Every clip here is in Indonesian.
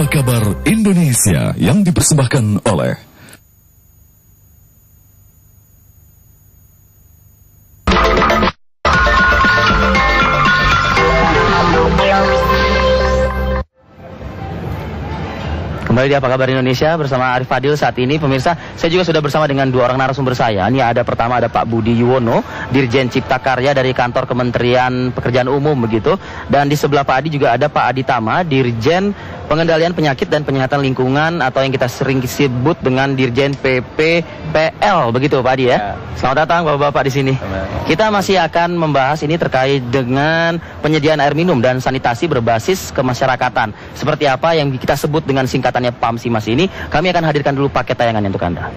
kabar Indonesia yang dipersembahkan oleh Kembali di Apa Kabar Indonesia bersama Arif Fadil. Saat ini pemirsa, saya juga sudah bersama dengan dua orang narasumber saya. Ini pertama ada Pak Budi Yuwono, Dirjen Cipta Karya dari Kantor Kementerian Pekerjaan Umum begitu. Dan di sebelah Pak Adi juga ada Pak Adi Tama, Dirjen Pengendalian Penyakit dan Penyihatan Lingkungan atau yang kita sering sebut dengan Dirjen PPPL begitu Pak Adi ya. Selamat datang Bapak-bapak di sini. Kita masih akan membahas ini terkait dengan penyediaan air minum dan sanitasi berbasis kemasyarakatan. Seperti apa yang kita sebut dengan singkatannya PAMSIMAS ini, kami akan hadirkan dulu paket tayangannya untuk Anda.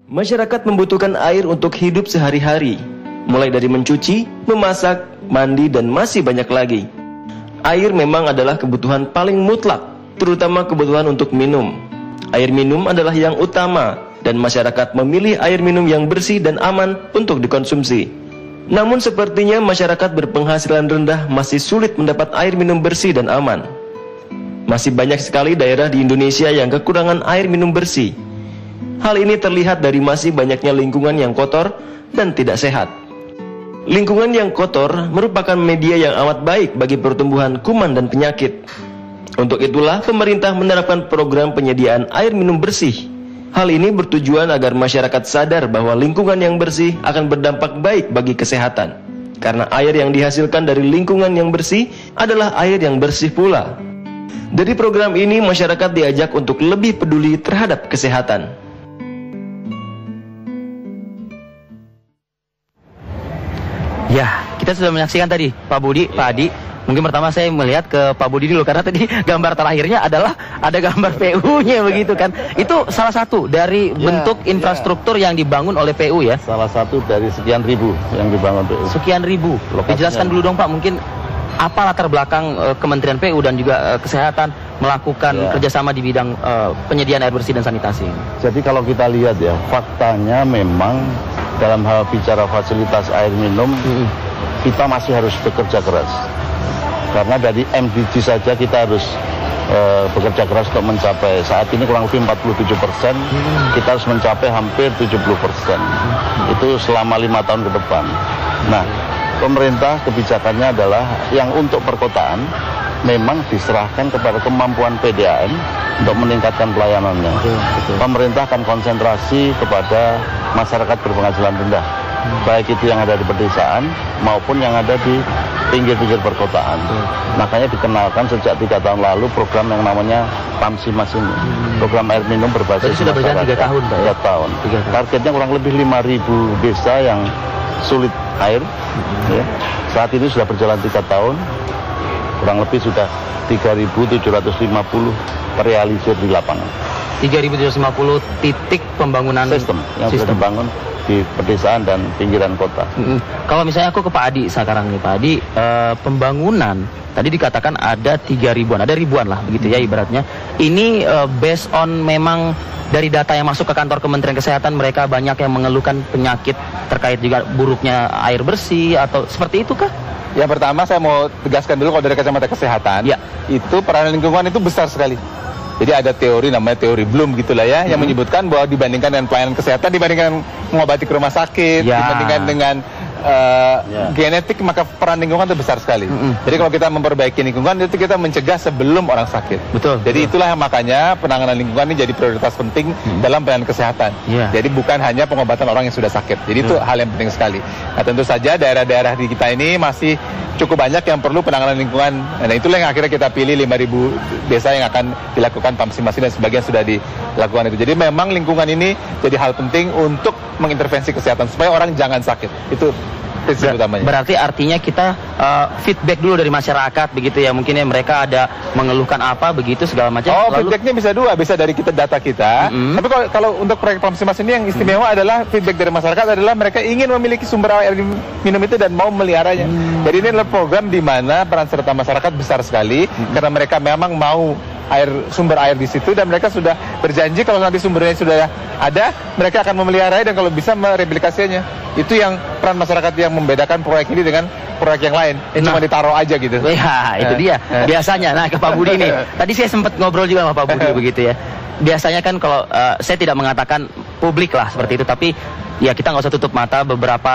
Masyarakat membutuhkan air untuk hidup sehari-hari, mulai dari mencuci, memasak, mandi, dan masih banyak lagi. Air memang adalah kebutuhan paling mutlak, terutama kebutuhan untuk minum. Air minum adalah yang utama, dan masyarakat memilih air minum yang bersih dan aman untuk dikonsumsi. Namun sepertinya masyarakat berpenghasilan rendah masih sulit mendapat air minum bersih dan aman. Masih banyak sekali daerah di Indonesia yang kekurangan air minum bersih. Hal ini terlihat dari masih banyaknya lingkungan yang kotor dan tidak sehat. Lingkungan yang kotor merupakan media yang amat baik bagi pertumbuhan kuman dan penyakit. Untuk itulah pemerintah menerapkan program penyediaan air minum bersih. Hal ini bertujuan agar masyarakat sadar bahwa lingkungan yang bersih akan berdampak baik bagi kesehatan. Karena air yang dihasilkan dari lingkungan yang bersih adalah air yang bersih pula. Dari program ini masyarakat diajak untuk lebih peduli terhadap kesehatan. Ya, kita sudah menyaksikan tadi Pak Budi, Pak Adi. Mungkin pertama saya melihat ke Pak Budi dulu, karena tadi gambar terakhirnya adalah ada gambar PU-nya begitu kan. Itu salah satu dari bentuk infrastruktur yang dibangun oleh PU ya. Salah satu dari sekian ribu yang dibangun PU. Sekian ribu. Dijelaskan dulu dong Pak, mungkin apa latar belakang Kementerian PU dan juga Kesehatan melakukan kerjasama di bidang penyediaan air bersih dan sanitasi. Jadi kalau kita lihat ya, faktanya memang dalam hal bicara fasilitas air minum, kita masih harus bekerja keras. Karena dari MDG saja kita harus bekerja keras untuk mencapai, saat ini kurang lebih 47%, kita harus mencapai hampir 70%. Itu selama 5 tahun ke depan. Nah, pemerintah kebijakannya adalah yang untuk perkotaan memang diserahkan kepada kemampuan PDAM untuk meningkatkan pelayanannya. Pemerintah akan konsentrasi kepada masyarakat berpenghasilan rendah, baik itu yang ada di pedesaan maupun yang ada di pinggir-pinggir perkotaan. Makanya dikenalkan sejak 3 tahun lalu program yang namanya PAMSIMAS ini. Program air minum berbasis sudah berjalan 3 tahun, Pak. 3 tahun. Targetnya kurang lebih 5.000 desa yang sulit air. Ya. Saat ini sudah berjalan 3 tahun. Kurang lebih sudah 3.750 terrealisir di lapangan. 3.750 titik pembangunan sistem yang sudah dibangun di pedesaan dan pinggiran kota. Kalau misalnya aku ke Pak Adi sekarang nih Pak Adi, pembangunan tadi dikatakan ada 3.000-an, ada ribuan lah begitu ya ibaratnya. Ini based on memang dari data yang masuk ke kantor Kementerian Kesehatan, mereka banyak yang mengeluhkan penyakit terkait juga buruknya air bersih atau seperti itu kah? Yang pertama saya mau tegaskan dulu kalau dari kacamata kesehatan, itu peranan lingkungan itu besar sekali. Jadi ada teori namanya teori Bloom gitulah ya, yang menyebutkan bahwa dibandingkan dengan pelayanan kesehatan, dibandingkan mengobati ke rumah sakit, dibandingkan dengan genetik, maka peran lingkungan itu besar sekali. Jadi kalau kita memperbaiki lingkungan itu kita mencegah sebelum orang sakit. Jadi itulah yang makanya penanganan lingkungan ini jadi prioritas penting dalam pelayanan kesehatan. Jadi bukan hanya pengobatan orang yang sudah sakit. Jadi itu hal yang penting sekali. Nah tentu saja daerah-daerah di kita ini masih cukup banyak yang perlu penanganan lingkungan. Nah itulah yang akhirnya kita pilih 5.000 desa yang akan dilakukan PAMSIMAS dan sebagian sudah dilakukan itu. Jadi memang lingkungan ini jadi hal penting untuk mengintervensi kesehatan supaya orang jangan sakit. Itu prinsip utamanya. Berarti artinya kita feedback dulu dari masyarakat begitu ya, mungkin ya mereka ada mengeluhkan apa begitu segala macam. Feedbacknya bisa dua, bisa dari kita data kita. Tapi kalau untuk proyek PAMSIMAS ini yang istimewa adalah feedback dari masyarakat adalah mereka ingin memiliki sumber air minum itu dan mau meliharanya. Jadi ini adalah program di mana peran serta masyarakat besar sekali karena mereka memang mau sumber air di situ dan mereka sudah berjanji kalau nanti sumbernya sudah ada, mereka akan memeliharanya dan kalau bisa mereplikasinya. Itu yang peran masyarakat yang membedakan proyek ini dengan proyek yang lain. Cuma ditaruh aja gitu. Ya, itu dia. Biasanya, nah ke Pak Budi nih. Tadi saya sempat ngobrol juga sama Pak Budi begitu ya. Biasanya kan kalau saya tidak mengatakan publik lah seperti itu, tapi ya kita nggak usah tutup mata, beberapa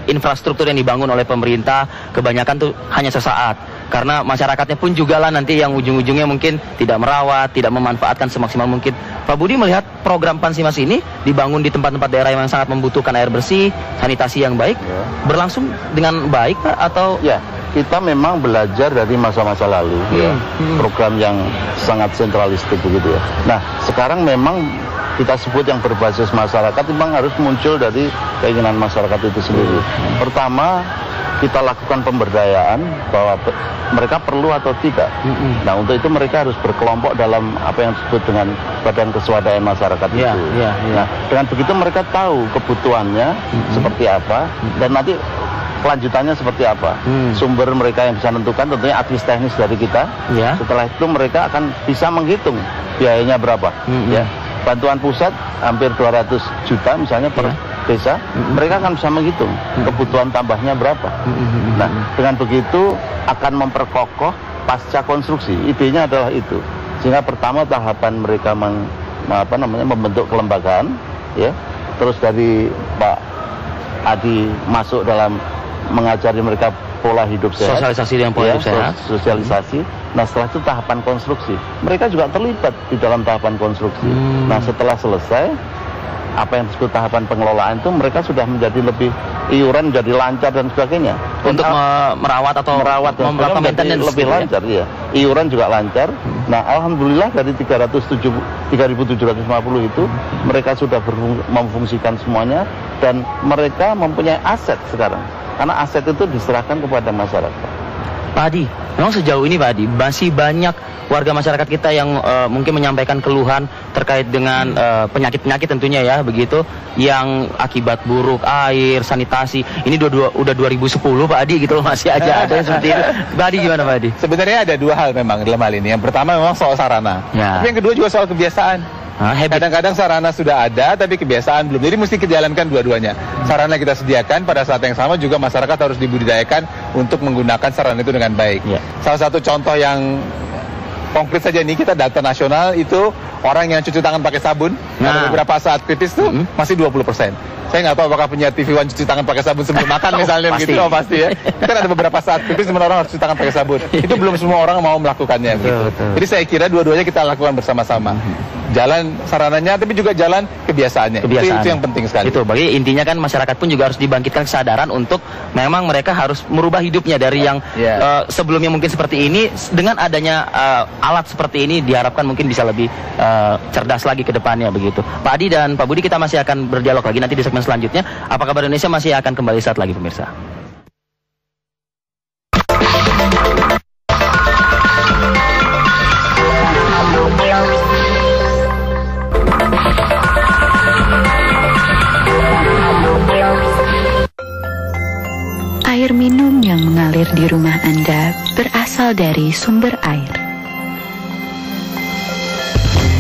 infrastruktur yang dibangun oleh pemerintah kebanyakan tuh hanya sesaat. Karena masyarakatnya pun juga lah nanti yang ujung-ujungnya mungkin tidak merawat, tidak memanfaatkan semaksimal mungkin. Pak Budi melihat program Pansimas ini dibangun di tempat-tempat daerah yang sangat membutuhkan air bersih, sanitasi yang baik, berlangsung dengan baik Pak atau? Ya, kita memang belajar dari masa-masa lalu ya, program yang sangat sentralistik begitu ya. Nah, sekarang memang kita sebut yang berbasis masyarakat memang harus muncul dari keinginan masyarakat itu sendiri. Pertama, kita lakukan pemberdayaan bahwa mereka perlu atau tidak. Nah, untuk itu mereka harus berkelompok dalam apa yang disebut dengan Badan Keswadayaan Masyarakat itu. Nah, dengan begitu mereka tahu kebutuhannya seperti apa dan nanti kelanjutannya seperti apa. Sumber mereka yang bisa menentukan tentunya advis teknis dari kita. Setelah itu mereka akan bisa menghitung biayanya berapa. Ya, bantuan pusat hampir 200 juta misalnya per desa, mereka akan bisa menghitung kebutuhan tambahnya berapa. Nah, dengan begitu akan memperkokoh pasca konstruksi. Idenya adalah itu. Sehingga pertama tahapan mereka membentuk kelembagaan, ya. Terus dari Pak Adi masuk dalam mengajari mereka pola hidup sehat, sosialisasi dengan pola hidup sehat, sosialisasi. Nah, setelah itu tahapan konstruksi. Mereka juga terlibat di dalam tahapan konstruksi. Nah, setelah selesai apa yang disebut tahapan pengelolaan itu, mereka sudah menjadi lebih iuran menjadi lancar dan sebagainya. Untuk merawat atau melakukan maintenance lebih lancar, ya. Iuran juga lancar. Nah, alhamdulillah dari 3.750 itu mereka sudah memfungsikan semuanya dan mereka mempunyai aset sekarang. Karena aset itu diserahkan kepada masyarakat. Pak Adi, memang sejauh ini Pak Adi masih banyak warga masyarakat kita yang mungkin menyampaikan keluhan terkait dengan penyakit-penyakit tentunya ya begitu, yang akibat buruk air, sanitasi. Ini udah 2010 Pak Adi gitu loh, masih aja ada yang seperti itu. Pak Adi gimana Pak Adi? Sebenarnya ada dua hal memang dalam hal ini. Yang pertama memang soal sarana. Tapi yang kedua juga soal kebiasaan. Kadang-kadang sarana sudah ada tapi kebiasaan belum. Jadi mesti dijalankan dua-duanya. Sarana kita sediakan, pada saat yang sama juga masyarakat harus dibudidayakan untuk menggunakan sarana itu dengan baik. Salah satu contoh yang konkret saja nih, kita data nasional itu orang yang cuci tangan pakai sabun pada beberapa saat kritis tuh masih 20%. Saya nggak tahu apakah punya TV One cuci tangan pakai sabun sebelum makan misalnya begitu. Oh pasti ya. Kan ada beberapa saat kritis semua orang harus cuci tangan pakai sabun. Itu belum semua orang mau melakukannya. Betul. Jadi saya kira dua-duanya kita lakukan bersama-sama. Jalan sarananya tapi juga jalan kebiasaannya. Itu yang penting sekali. Itu bagi intinya kan masyarakat pun juga harus dibangkitkan kesadaran untuk memang mereka harus merubah hidupnya dari yang sebelumnya mungkin seperti ini, dengan adanya alat seperti ini diharapkan mungkin bisa lebih cerdas lagi ke depannya begitu. Pak Adi dan Pak Budi, kita masih akan berdialog lagi nanti di segmen selanjutnya. Apa kabar Indonesia masih akan kembali saat lagi pemirsa. Air minum yang mengalir di rumah Anda berasal dari sumber air.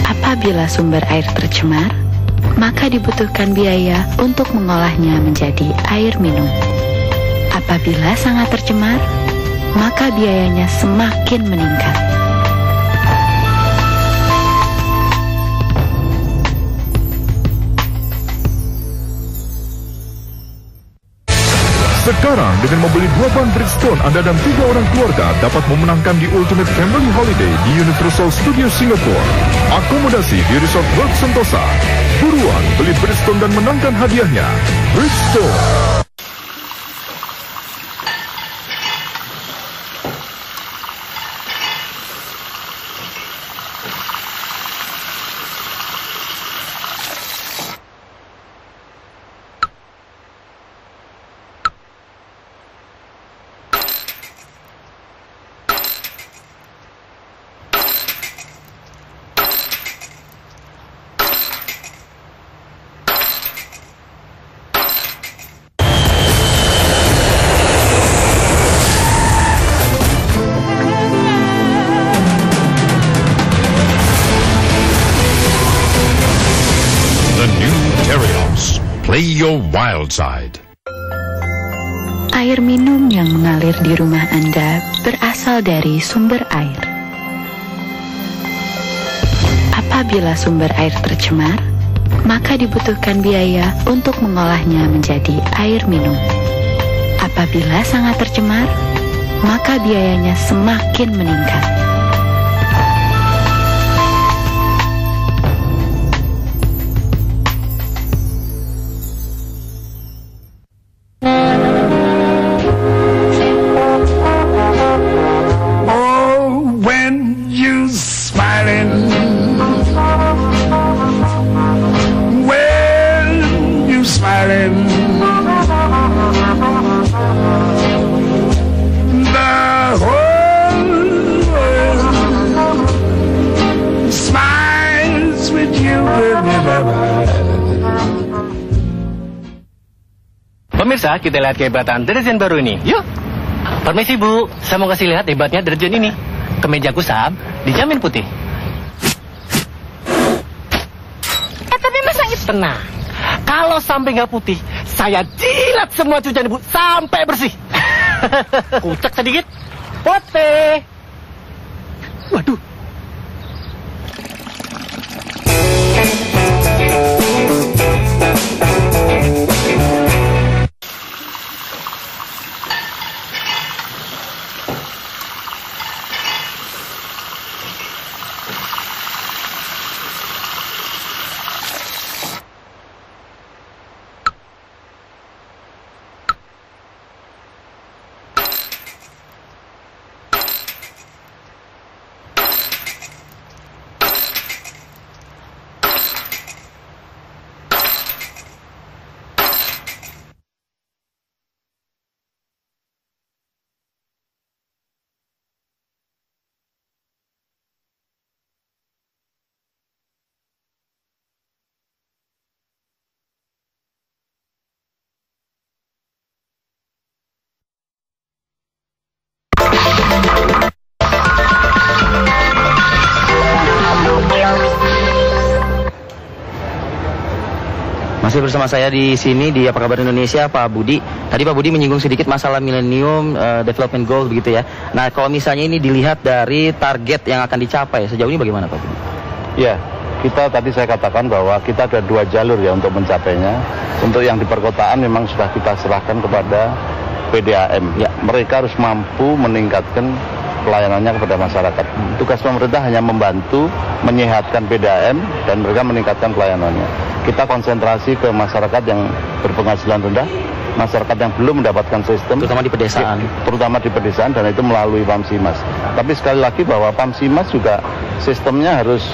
Apabila sumber air tercemar, maka dibutuhkan biaya untuk mengolahnya menjadi air minum. Apabila sangat tercemar, maka biayanya semakin meningkat. Sekarang dengan membeli 2 ban Bridgestone, Anda dan 3 orang keluarga dapat memenangkan di Ultimate Family Holiday di Universal Studios Singapore. Akomodasi di Resort World Sentosa. Buruan beli Bridgestone dan menangkan hadiahnya. Bridgestone. Play your wild side. Air minum yang mengalir di rumah Anda berasal dari sumber air. Apabila sumber air tercemar, maka dibutuhkan biaya untuk mengolahnya menjadi air minum. Apabila sangat tercemar, maka biayanya semakin meningkat. Pemirsa, kita lihat kehebatan deterjen baru ini. Yuk. Permisi Bu, saya mau kasih lihat hebatnya deterjen ini. Kemeja kusam, dijamin putih. Tapi masa itu tenang. Kalau sampai nggak putih, saya jilat semua cucian Ibu sampai bersih. Kucek sedikit, putih. Waduh. Masih bersama saya di sini di Apa Kabar Indonesia, Pak Budi. Tadi Pak Budi menyinggung sedikit masalah Millennium Development Goal begitu ya. Nah, kalau misalnya ini dilihat dari target yang akan dicapai, sejauh ini bagaimana Pak Budi? Ya, kita tadi saya katakan bahwa kita ada 2 jalur ya untuk mencapainya. Untuk yang di perkotaan memang sudah kita serahkan kepada PDAM. Ya, mereka harus mampu meningkatkan pelayanannya kepada masyarakat. Tugas pemerintah hanya membantu menyehatkan PDAM dan mereka meningkatkan pelayanannya. Kita konsentrasi ke masyarakat yang berpenghasilan rendah, masyarakat yang belum mendapatkan sistem, terutama di pedesaan, dan itu melalui Pamsimas. Tapi sekali lagi bahwa Pamsimas juga sistemnya harus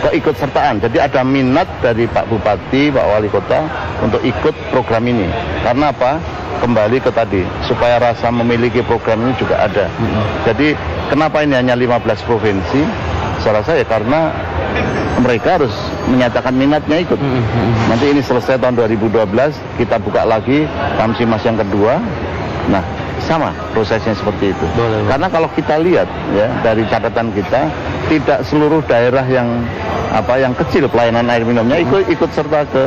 keikutsertaan. Jadi ada minat dari Pak Bupati, Pak Wali Kota untuk ikut program ini. Karena apa? Kembali ke tadi, supaya rasa memiliki program ini juga ada. Jadi kenapa ini hanya 15 provinsi? Saya rasa ya karena mereka harus menyatakan minatnya ikut. Nanti ini selesai tahun 2012, kita buka lagi Pamsimas yang kedua. Nah, sama prosesnya seperti itu. Karena kalau kita lihat ya dari catatan kita, tidak seluruh daerah yang kecil pelayanan air minumnya ikut serta ke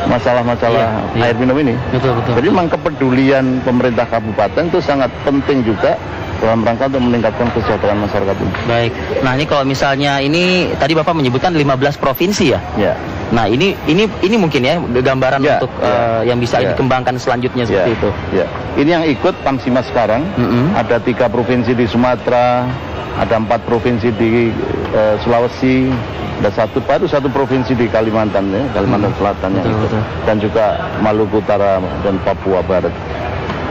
masalah-masalah air minum ini. Betul. Jadi memang kepedulian pemerintah kabupaten itu sangat penting juga dalam rangka untuk meningkatkan kesejahteraan masyarakat ini. Baik. Nah, ini kalau misalnya ini tadi Bapak menyebutkan 15 provinsi ya? Ya. Nah, ini mungkin ya gambaran untuk yang bisa dikembangkan selanjutnya seperti itu. Ya. Ini yang ikut Pamsimas sekarang. Ada 3 provinsi di Sumatera, ada 4 provinsi di Sulawesi, ada baru satu provinsi di Kalimantan ya, Kalimantan Selatan yang ikut. Dan juga Maluku Utara dan Papua Barat.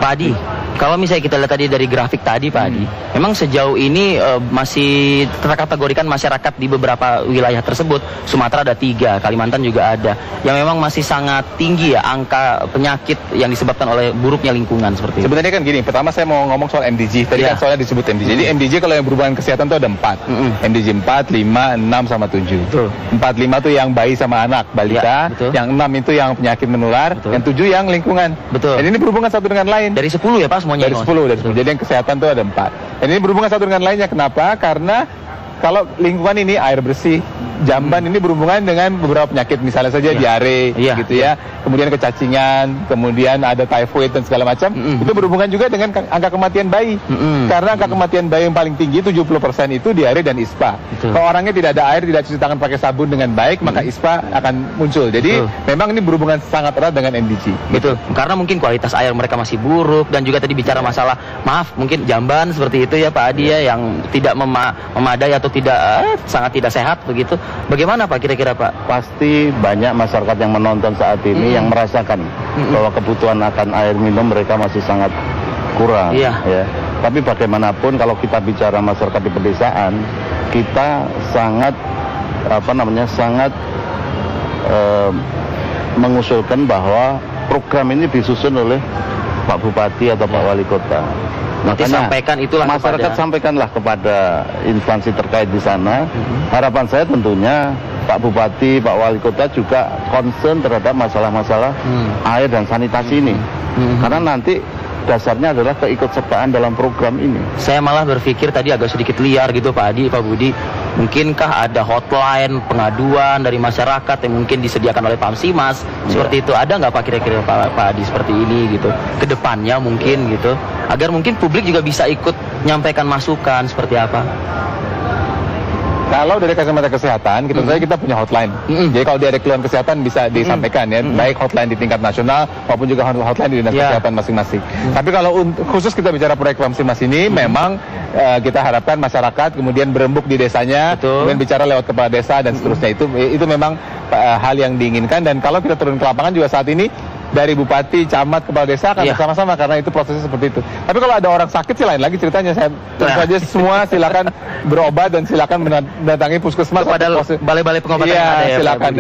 Pak Adi, kalau misalnya kita lihat tadi dari grafik tadi Pak Adi, memang sejauh ini masih terkategorikan masyarakat di beberapa wilayah tersebut. Sumatera ada 3, Kalimantan juga ada, yang memang masih sangat tinggi ya angka penyakit yang disebabkan oleh buruknya lingkungan seperti itu. Sebenarnya kan gini, pertama saya mau ngomong soal MDG. Tadi kan soalnya disebut MDG. Jadi MDG kalau yang berhubungan kesehatan itu ada 4. MDG 4, 5, 6 sama 7. 4, 5 itu yang bayi sama anak, balita. Yang 6 itu yang penyakit menular. Yang 7 yang lingkungan. Dan ini berhubungan satu dengan lain. Dari 10 ya Pak semuanya? Dari 10. Jadi yang kesehatan itu ada 4. Dan ini berhubungan satu dengan lainnya. Kenapa? Karena kalau lingkungan ini air bersih, jamban ini berhubungan dengan beberapa penyakit, misalnya saja diare, gitu ya. Kemudian kecacingan, kemudian ada typhoid dan segala macam. Itu berhubungan juga dengan angka kematian bayi. Karena angka kematian bayi yang paling tinggi 70% itu diare dan ISPA. Kalau orangnya tidak ada air, tidak cuci tangan pakai sabun dengan baik, maka ISPA akan muncul. Jadi memang ini berhubungan sangat erat dengan MDG. Betul. Karena mungkin kualitas air mereka masih buruk, dan juga tadi bicara masalah, maaf, mungkin jamban seperti itu ya Pak Adi ya, yang tidak memadai atau tidak sangat tidak sehat begitu. Bagaimana Pak kira-kira Pak? Pasti banyak masyarakat yang menonton saat ini yang merasakan bahwa kebutuhan akan air minum mereka masih sangat kurang. Ya. Tapi bagaimanapun kalau kita bicara masyarakat di pedesaan, kita sangat mengusulkan bahwa program ini disusun oleh Pak Bupati atau Pak Wali Kota. Makanya masyarakat sampaikanlah kepada instansi terkait di sana. Harapan saya tentunya Pak Bupati, Pak Wali Kota juga concern terhadap masalah-masalah air dan sanitasi ini. Karena nanti dasarnya adalah keikutsertaan dalam program ini. Saya malah berpikir tadi agak sedikit liar gitu Pak Adi, Pak Budi. Mungkinkah ada hotline pengaduan dari masyarakat yang mungkin disediakan oleh Pamsimas seperti itu? Ada nggak Pak kira-kira Pak Adi seperti ini gitu? Kedepannya mungkin gitu, agar mungkin publik juga bisa ikut menyampaikan masukan seperti apa? Kalau dari kacamata kesehatan, kita punya hotline. Jadi kalau ada keluhan kesehatan bisa disampaikan ya, baik hotline di tingkat nasional maupun juga hotline di dinas kesehatan masing-masing. Tapi kalau khusus kita bicara proyek Pamsimas ini, memang kita harapkan masyarakat kemudian berembuk di desanya, kemudian bicara lewat kepala desa dan seterusnya. Itu memang hal yang diinginkan, dan kalau kita turun ke lapangan juga saat ini dari bupati, camat, kepala desa akan bersama-sama karena itu prosesnya seperti itu. Tapi kalau ada orang sakit sih lain lagi ceritanya. Saya tentu saja semua silakan berobat dan silakan mendatangi puskesmas kepada balai-balai pengobatan yang ada ya, silakan.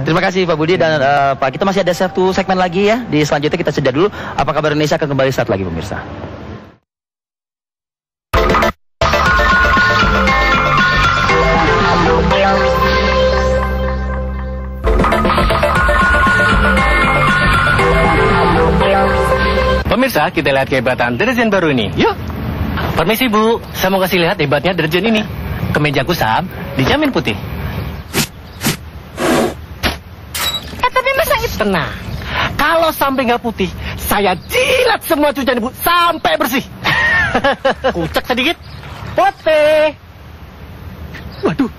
Terima kasih Pak Budi dan Pak, kita masih ada satu segmen lagi ya. Di selanjutnya kita jeda dulu. Apa kabar Indonesia akan kembali saat lagi pemirsa. Pemirsa, kita lihat kehebatan deterjen baru ini. Yuk. Permisi Bu, saya mau kasih lihat hebatnya deterjen ini. Kemeja kusam dijamin putih. Tapi masa itu? Tenang. Kalau sampai nggak putih, saya jilat semua cucian Ibu sampai bersih. Kucek sedikit. Pote. Waduh.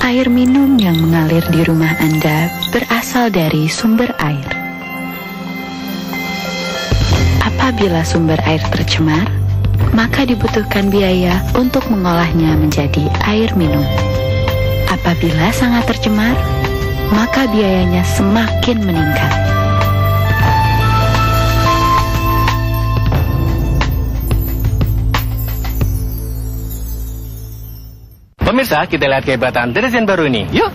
Air minum yang mengalir di rumah Anda berasal dari sumber air. Apabila sumber air tercemar, maka dibutuhkan biaya untuk mengolahnya menjadi air minum. Apabila sangat tercemar, maka biayanya semakin meningkat. Pemirsa, kita lihat kehebatan deterjen baru ini. Yuk.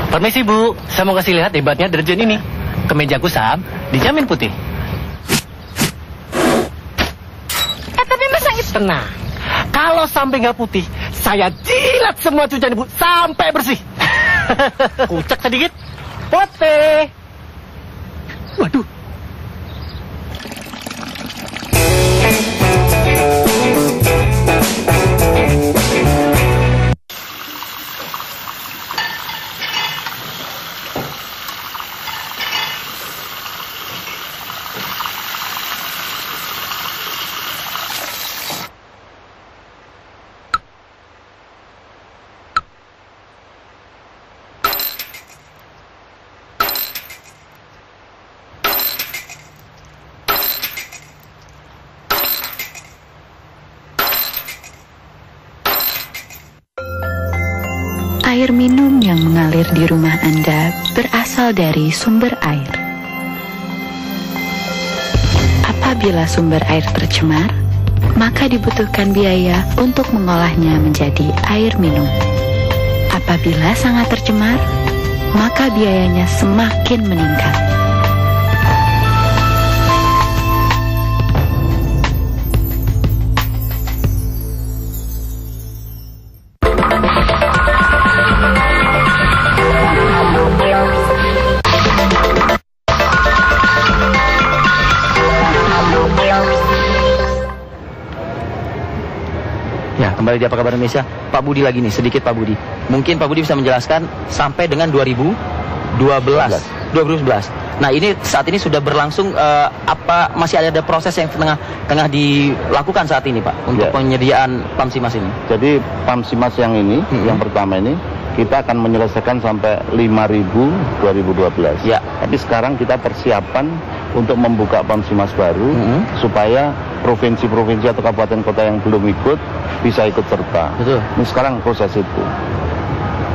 Permisi Bu, saya mau kasih lihat hebatnya deterjen ini. Kemeja kusam dijamin putih. Tapi masa itu? Tenang. Kalau sampai nggak putih, saya jilat semua cucian Ibu sampai bersih. Kucek sedikit. Pote. Waduh. Air minum yang mengalir di rumah Anda berasal dari sumber air. Apabila sumber air tercemar, maka dibutuhkan biaya untuk mengolahnya menjadi air minum. Apabila sangat tercemar, maka biayanya semakin meningkat. Kembali di Apa Kabar Indonesia, Pak Budi lagi nih, sedikit Pak Budi. Mungkin Pak Budi bisa menjelaskan sampai dengan 2011. Nah, ini saat ini sudah berlangsung apa masih ada proses yang tengah dilakukan saat ini, Pak, untuk penyediaan Pamsimas ini? Jadi Pamsimas yang ini, yang pertama ini kita akan menyelesaikan sampai 5.000 2012. Ya. Tapi sekarang kita persiapan untuk membuka Pamsimas baru supaya provinsi-provinsi atau kabupaten kota yang belum ikut bisa ikut serta. Betul. Ini sekarang proses itu.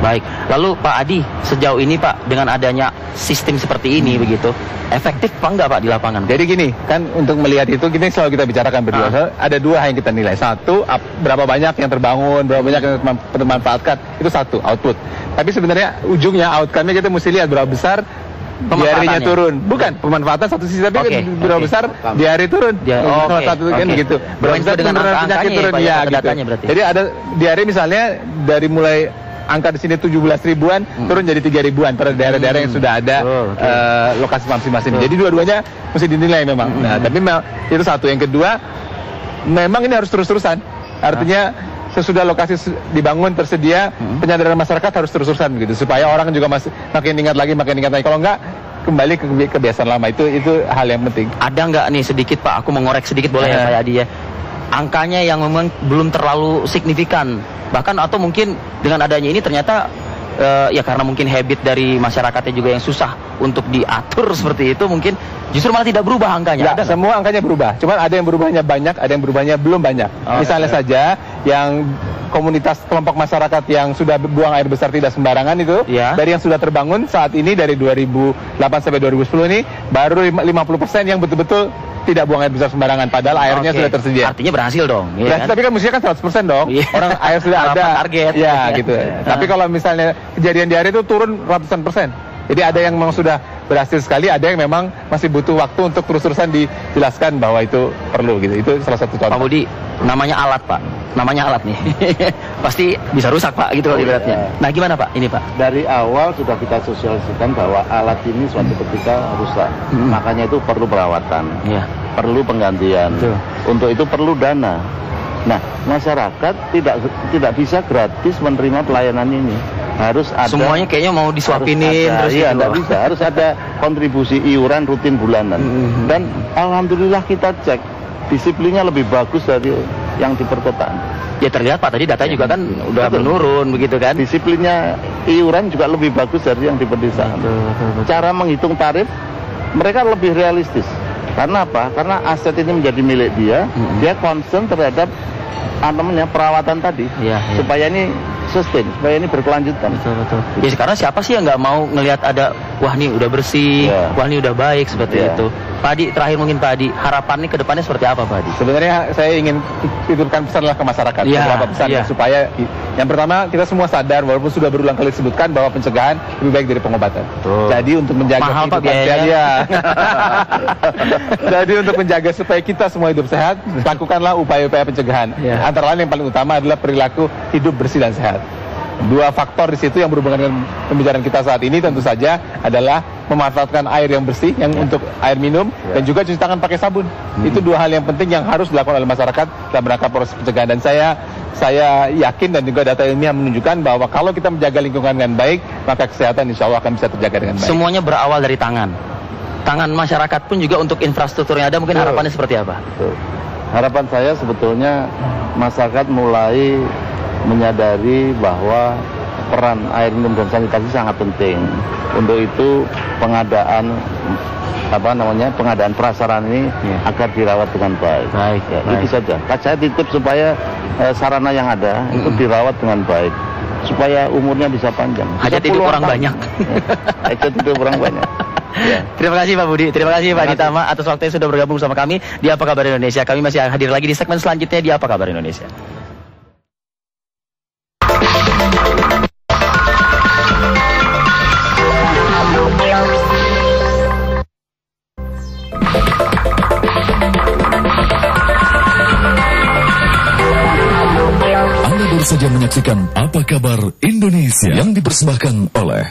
Baik. Lalu Pak Adi, sejauh ini Pak dengan adanya sistem seperti ini begitu, efektif apa enggak Pak di lapangan? Jadi gini, kan untuk melihat itu kita selalu kita bicarakan berdua. Ada dua hal yang kita nilai. Satu, berapa banyak yang terbangun, berapa banyak yang termanfaatkan. Itu satu, output. Tapi sebenarnya ujungnya, outcome-nya kita mesti lihat berapa besar diarinya turun. Bukan, pemanfaatan satu sisi, tapi berapa besar diari turun. Salah satu kan gitu. Berapa besar dengan angka-angkanya turun, ya, gitu. Jadi ada diari misalnya dari mulai angka di sini 17 ribuan turun jadi 3 ribuan pada daerah-daerah yang sudah ada lokasi Pamsimas ini. Jadi dua-duanya mesti dinilai memang. Nah, tapi itu satu. Yang kedua, memang ini harus terus-terusan. Artinya sesudah lokasi dibangun tersedia, penyadaran masyarakat harus terus-terusan begitu supaya orang juga makin ingat lagi. Kalau enggak kembali ke kebiasaan lama. Itu hal yang penting. Ada nggak nih sedikit Pak, aku mengorek sedikit boleh ya Pak Adi ya, angkanya yang memang belum terlalu signifikan, bahkan atau mungkin dengan adanya ini ternyata ya karena mungkin habit dari masyarakatnya juga yang susah untuk diatur seperti itu, mungkin justru malah tidak berubah angkanya. Ada semua angkanya berubah, cuman ada yang berubahnya banyak, ada yang berubahnya belum banyak. Misalnya saja yang komunitas kelompok masyarakat yang sudah buang air besar tidak sembarangan itu, dari yang sudah terbangun saat ini dari 2008 sampai 2010 ini baru 50% yang betul-betul tidak buang air besar sembarangan, padahal airnya sudah tersedia. Artinya berhasil dong. Kan? Tapi kan mestinya kan 100% dong. Orang air sudah ada. Target. Ya gitu. Tapi kalau misalnya kejadian di hari itu turun ratusan persen. Jadi ada yang memang sudah berhasil sekali, ada yang memang masih butuh waktu untuk terus-terusan dijelaskan bahwa itu perlu gitu. Itu salah satu contoh. Pak Budi, namanya alat Pak. Namanya alat nih. Pasti bisa rusak Pak gitu kalau ibaratnya. Nah gimana Pak ini Pak? Dari awal sudah kita sosialisasikan bahwa alat ini suatu ketika rusak. Makanya itu perlu perawatan. Perlu penggantian. Untuk itu perlu dana. Nah, masyarakat tidak bisa gratis menerima pelayanan ini. Harus ada, semuanya kayaknya mau disuapinin terus iya, tidak bisa. Harus ada kontribusi iuran rutin bulanan. Dan alhamdulillah kita cek disiplinnya lebih bagus dari yang di perkotaan. Ya terlihat Pak, tadi data juga kan udah menurun begitu kan. Disiplinnya iuran juga lebih bagus dari yang di pedesaan. Cara menghitung tarif mereka lebih realistis. Karena apa? Karena aset ini menjadi milik dia, dia concern terhadap perawatan tadi, supaya ini sustain, supaya ini berkelanjutan. Betul. Ya sekarang siapa sih yang nggak mau ngelihat ada, wah nih udah bersih, wah nih udah baik seperti itu. Pak Adi, terakhir mungkin Pak Adi, harapannya ke depannya seperti apa Pak Adi? Sebenarnya saya ingin titipkan pesanlah ke masyarakat, beberapa pesan supaya yang pertama kita semua sadar walaupun sudah berulang kali disebutkan bahwa pencegahan lebih baik dari pengobatan. Jadi untuk menjaga mahal Pak biayanya. Jadi untuk menjaga supaya kita semua hidup sehat, lakukanlah upaya-upaya pencegahan. Antara lain yang paling utama adalah perilaku hidup bersih dan sehat. Dua faktor di situ yang berhubungan dengan pembicaraan kita saat ini tentu saja adalah memanfaatkan air yang bersih yang untuk air minum dan juga cuci tangan pakai sabun. Itu dua hal yang penting yang harus dilakukan oleh masyarakat dalam rangka proses pencegahan. Dan saya yakin dan juga data ilmiah menunjukkan bahwa kalau kita menjaga lingkungan dengan baik, maka kesehatan insya Allah akan bisa terjaga dengan baik. Semuanya berawal dari tangan masyarakat pun juga untuk infrastruktur yang ada. Mungkin harapannya seperti apa? Harapan saya sebetulnya masyarakat mulai menyadari bahwa peran air minum dan sanitasi sangat penting. Untuk itu pengadaan prasarana ini agar dirawat dengan baik. Itu saja. Saya titip supaya sarana yang ada itu dirawat dengan baik supaya umurnya bisa panjang. Hajat hidup orang banyak. Hajat hidup orang banyak. Terima kasih Pak Budi, terima kasih Pak Ditama atas waktunya sudah bergabung sama kami di Apa Kabar Indonesia. Kami masih hadir lagi di segmen selanjutnya di Apa Kabar Indonesia. Anda baru saja menyaksikan Apa Kabar Indonesia yang dipersembahkan oleh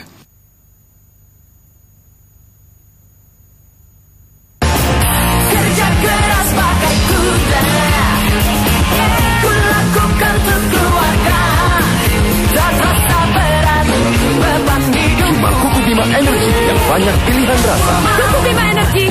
Kerja keras pakai kuda, ku lakukan untuk keluarga, tak rasa berat beban hidup. Kuku Bima Energi yang banyak pilihan rasa. Kuku Bima Energi,